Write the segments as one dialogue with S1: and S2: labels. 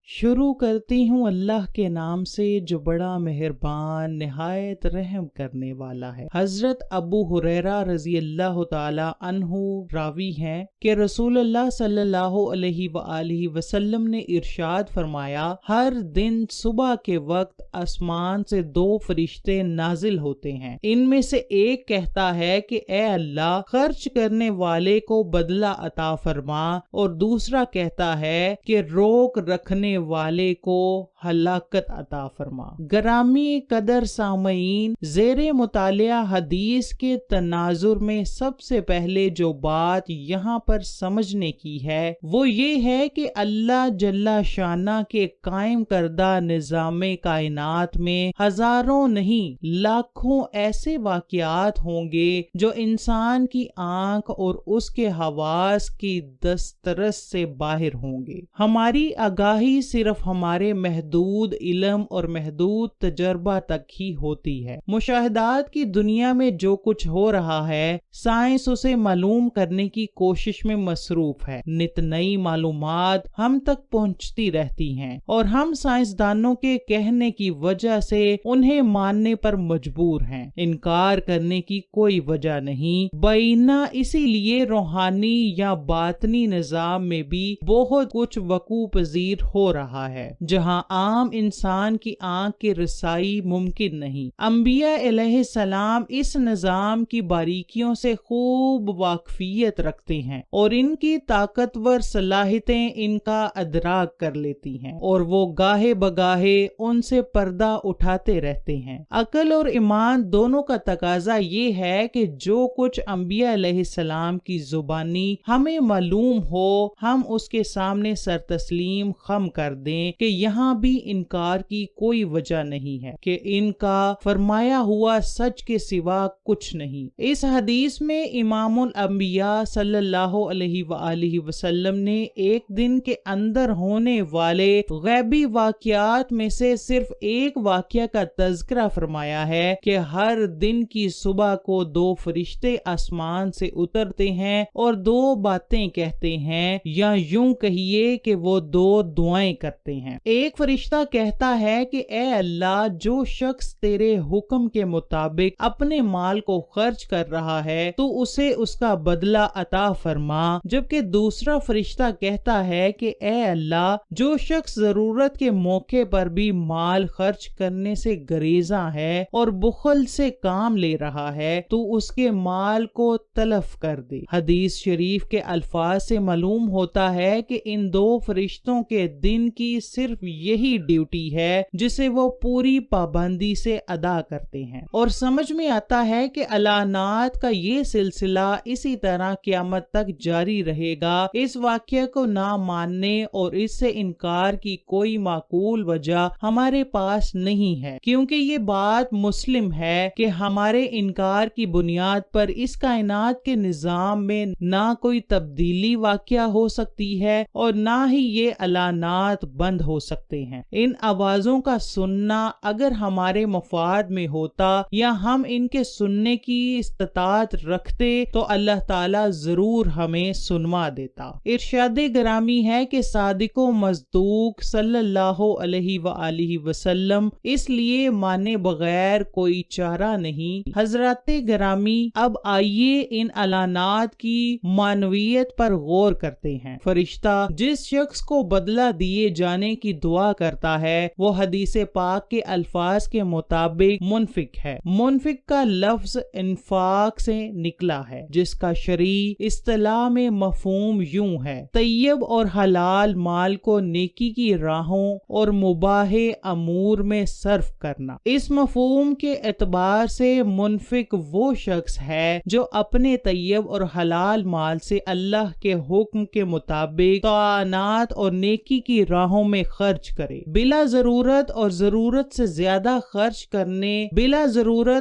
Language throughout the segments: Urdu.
S1: شروع کرتی ہوں اللہ کے نام سے جو بڑا مہربان نہایت رحم کرنے والا ہے۔ حضرت ابو ہریرہ رضی اللہ تعالی عنہ راوی ہیں کہ رسول اللہ صلی اللہ علیہ وآلہ وسلم نے ارشاد فرمایا، ہر دن صبح کے وقت آسمان سے 2 فرشتے نازل ہوتے ہیں، ان میں سے ایک کہتا ہے کہ اے اللہ خرچ کرنے والے کو بدلہ عطا فرما، اور دوسرا کہتا ہے کہ روک رکھنے والے کو ہلاکت عطا فرما۔ گرامی قدر سامعین، زیر مطالعہ حدیث کے تناظر میں سب سے پہلے جو بات یہاں پر سمجھنے کی ہے وہ یہ ہے کہ اللہ جل شانہ کے قائم کردہ نظام کائنات میں ہزاروں نہیں لاکھوں ایسے واقعات ہوں گے جو انسان کی آنکھ اور اس کے حواس کی دسترس سے باہر ہوں گے۔ ہماری آگاہی صرف ہمارے محدود علم اور محدود تجربہ تک ہی ہوتی ہے۔ مشاہدات کی دنیا میں جو کچھ ہو رہا ہے، سائنس اسے معلوم کرنے کی کوشش میں مصروف ہے۔ نت نئی معلومات ہم تک پہنچتی رہتی ہیں اور ہم سائنسدانوں کے کہنے کی وجہ سے انہیں ماننے پر مجبور ہیں۔ انکار کرنے کی کوئی وجہ نہیں، بینا اسی لیے روحانی یا باطنی نظام میں بھی بہت کچھ وقوع پذیر ہو رہا ہے جہاں عام انسان کی آنکھ کی رسائی ممکن نہیں۔ انبیاء علیہ السلام اس نظام کی باریکیوں سے خوب واقفیت رکھتے ہیں اور ان کی طاقتور صلاحیتیں ان کا ادراک کر لیتی ہیں، اور وہ گاہے بگاہے ان سے پردہ اٹھاتے رہتے ہیں۔ عقل اور ایمان دونوں کا تقاضا یہ ہے کہ جو کچھ انبیاء علیہ السلام کی زبانی ہمیں معلوم ہو، ہم اس کے سامنے سر تسلیم خم کر دیں کہ یہاں بھی انکار کی کوئی وجہ نہیں ہے، کہ ان کا فرمایا ہوا سچ کے سوا کچھ نہیں۔ اس حدیث میں امام الانبیاء صلی اللہ علیہ وآلہ وسلم نے ایک دن کے اندر ہونے والے غیبی واقعات میں سے صرف ایک واقعہ کا تذکرہ فرمایا ہے کہ ہر دن کی صبح کو 2 فرشتے آسمان سے اترتے ہیں اور 2 باتیں کہتے ہیں، یا یوں کہیے کہ وہ 2 دعائیں کرتے ہیں۔ ایک فرشتہ کہتا ہے کہ اے اللہ، جو شخص تیرے حکم کے مطابق اپنے مال کو خرچ کر رہا ہے تو اسے اس کا بدلہ عطا فرما، جبکہ دوسرا فرشتہ کہتا ہے کہ اے اللہ، جو شخص ضرورت کے موقع پر بھی مال خرچ کرنے سے گریزاں ہے اور بخل سے کام لے رہا ہے تو اس کے مال کو تلف کر دے۔ حدیث شریف کے الفاظ سے معلوم ہوتا ہے کہ ان 2 فرشتوں کے دن کی صرف یہی ڈیوٹی ہے جسے وہ پوری پابندی سے ادا کرتے ہیں، اور سمجھ میں آتا ہے کہ اعلانات کا یہ سلسلہ اسی طرح قیامت تک جاری رہے گا۔ اس واقعہ کو نہ ماننے اور اس سے انکار کی کوئی معقول وجہ ہمارے پاس نہیں ہے، کیونکہ یہ بات مسلم ہے کہ ہمارے انکار کی بنیاد پر اس کائنات کے نظام میں نہ کوئی تبدیلی واقعہ ہو سکتی ہے اور نہ ہی یہ اعلانات بند ہو سکتے ہیں۔ ان آوازوں کا سننا اگر ہمارے مفاد میں ہوتا یا ہم ان کے سننے کی استطاعت رکھتے تو اللہ تعالیٰ ضرور ہمیں سنوا دیتا۔ ارشاد گرامی ہے کہ صادق و مصدوق صلی اللہ علیہ وآلہ وسلم اس لیے مانے بغیر کوئی چارہ نہیں۔ حضرات گرامی، اب آئیے ان اعلانات کی معنویت پر غور کرتے ہیں۔ فرشتہ جس شخص کو بدلہ دیے جانے کی دعا کرتا ہے وہ حدیث پاک کے الفاظ کے مطابق منفق ہے۔ منفق کا لفظ انفاق سے نکلا ہے، جس کا شرعی اصطلاح میں مفہوم یوں ہے: طیب اور حلال مال کو نیکی کی راہوں اور مباح امور میں صرف کرنا۔ اس مفہوم کے اعتبار سے منفق وہ شخص ہے جو اپنے طیب اور حلال مال سے اللہ کے حکم کے مطابق طاعات اور نیکی کی راہوں میں خرچ کرے۔ کرے, بلا ضرورت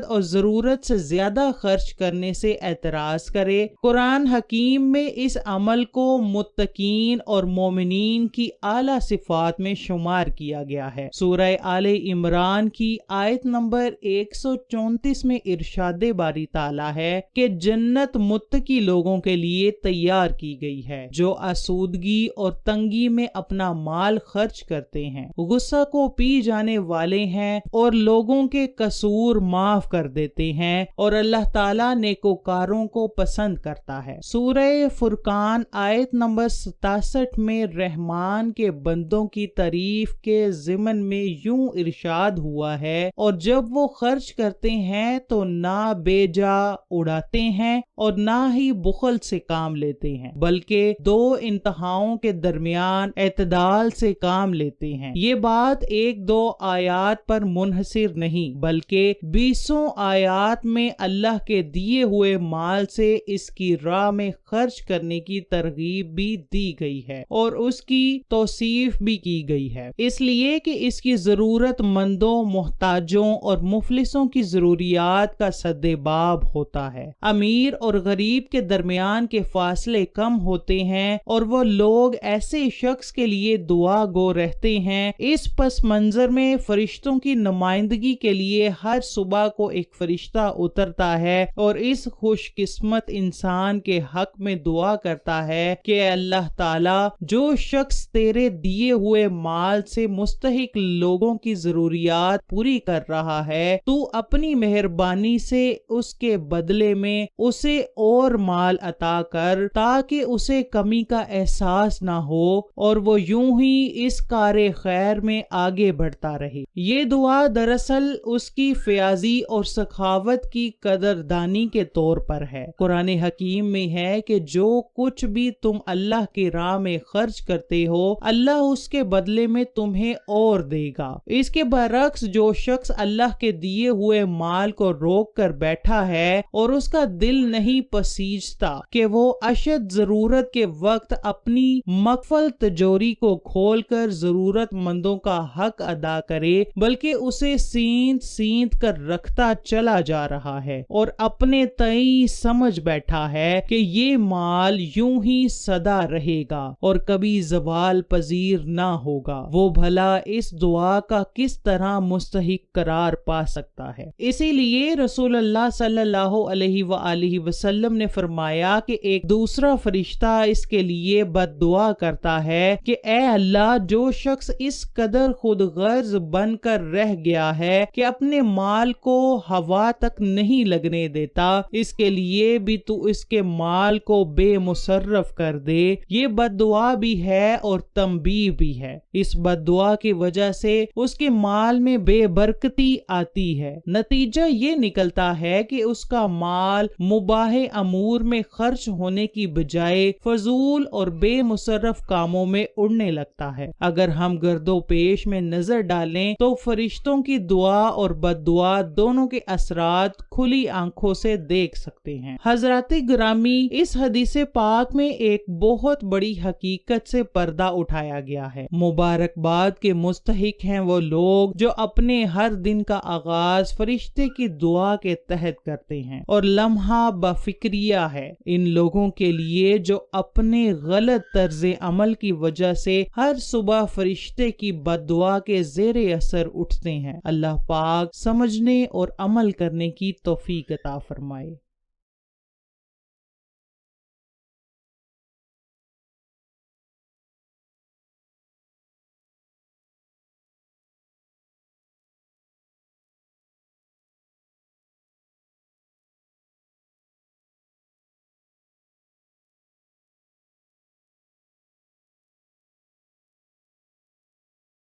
S1: اور ضرورت سے زیادہ خرچ کرنے سے اعتراض کرے. قرآن حکیم میں اس عمل کو متقین اور مومنین کی اعلیٰ صفات میں شمار کیا گیا ہے. سورہ آل عمران کی آیت نمبر 134 میں ارشاد باری تعالیٰ ہے کہ جنت متقی لوگوں کے لیے تیار کی گئی ہے جو آسودگی اور تنگی میں اپنا مال خرچ کرتے ہیں, غصہ کو پی جانے والے ہیں اور لوگوں کے قصور معاف کر دیتے ہیں, اور اللہ تعالیٰ نیکوکاروں کو پسند کرتا ہے. سورہ فرقان آیت نمبر 67 میں رحمان کے بندوں کی تعریف کے ضمن میں یوں ارشاد ہوا ہے, اور جب وہ خرچ کرتے ہیں تو نہ بے جا اڑاتے ہیں اور نہ ہی بخل سے کام لیتے ہیں, بلکہ دو انتہاؤں کے درمیان اعتدال سے کام لیتے ہیں. یہ بات ایک دو آیات پر منحصر نہیں بلکہ 20 آیات میں اللہ کے دیے ہوئے مال سے اس کی راہ میں خرچ کرنے کی ترغیب بھی دی گئی ہے اور اس کی توصیف بھی کی گئی ہے, اس لیے کہ اس کی ضرورت مندوں, محتاجوں اور مفلسوں کی ضروریات کا سد باب ہوتا ہے. امیر اور غریب کے درمیان کے فاصلے کم ہوتے ہیں اور وہ لوگ ایسے شخص کے لیے دعا گو رہتے ہیں. اس پس منظر میں فرشتوں کی نمائندگی کے لیے ہر صبح کو ایک فرشتہ اترتا ہے اور اس خوش قسمت انسان کے حق میں دعا کرتا ہے کہ اللہ تعالیٰ, جو شخص تیرے دیے ہوئے مال سے مستحق لوگوں کی ضروریات پوری کر رہا ہے, تو اپنی مہربانی سے اس کے بدلے میں اسے اور مال عطا کر تاکہ اسے کمی کا احساس نہ ہو اور وہ یوں ہی اس کار خیر میں آگے بڑھتا رہے. یہ دعا دراصل اس کی فیاضی اور سخاوت کی قدردانی کے طور پر ہے. قرآن حکیم میں ہے کہ جو کچھ بھی تم اللہ کی راہ میں خرچ کرتے ہو اللہ اس کے بدلے میں تمہیں اور دے گا. اس کے برعکس جو شخص اللہ کے دیے ہوئے مال کو روک کر بیٹھا ہے اور اس کا دل نہیں پسیجتا کہ وہ اشد ضرورت کے وقت اپنی مغفل تجوری کو کھول کر ضرورت مندوں کا حق ادا کرے, بلکہ اسے سینت کر رکھتا چلا جا رہا ہے اور اپنے تئیں سمجھ بیٹھا ہے کہ یہ مال یوں ہی سدا رہے گا اور کبھی زوال پذیر نہ ہوگا, وہ بھلا اس دعا کا کس طرح مستحق قرار پا سکتا ہے. اسی لیے رسول اللہ صلی اللہ علیہ وآلہ وسلم نے فرمایا کہ ایک دوسرا فرشتہ اس کے لیے بد دعا کرتا ہے کہ اے اللہ, جو شخص اس قدر خود غرض بن کر رہ گیا ہے کہ اپنے مال کو ہوا تک نہیں لگنے دیتا, اس کے لیے بھی تو اس کے مال کو بے مصرف کر دے. یہ بد دعا بھی ہے اور تنبیہ بھی ہے. اس بد دعا کی وجہ سے اس کے مال میں بے برکتی آتی ہے. نتیجہ یہ نکلتا ہے کہ اس کا مال مباح امور میں خرچ ہونے کی بجائے فضول اور بے مصرف کاموں میں اڑنے لگتا ہے. اگر ہم گرد و پیش میں نظر ڈالیں تو فرشتوں کی دعا اور بد دعا دونوں کے اثرات کھلی آنکھوں سے دیکھ سکتے ہیں. حضرات گرامی, اس حدیث پاک میں ایک بہت بڑی حقیقت سے پردہ اٹھایا گیا ہے. مبارکباد کے مستحق ہیں وہ لوگ جو اپنے ہر دن کا آغاز فرشتے کی دعا کے تحت کرتے ہیں, اور لمحہ بفکریہ ہے ان لوگوں کے لیے جو اپنے غلط طرز عمل کی وجہ سے ہر صبح فرشتے کی بد دعا کے زیر اثر اٹھتے ہیں. اللہ پاک سمجھنے اور عمل کرنے کی توفیق عطا فرمائے.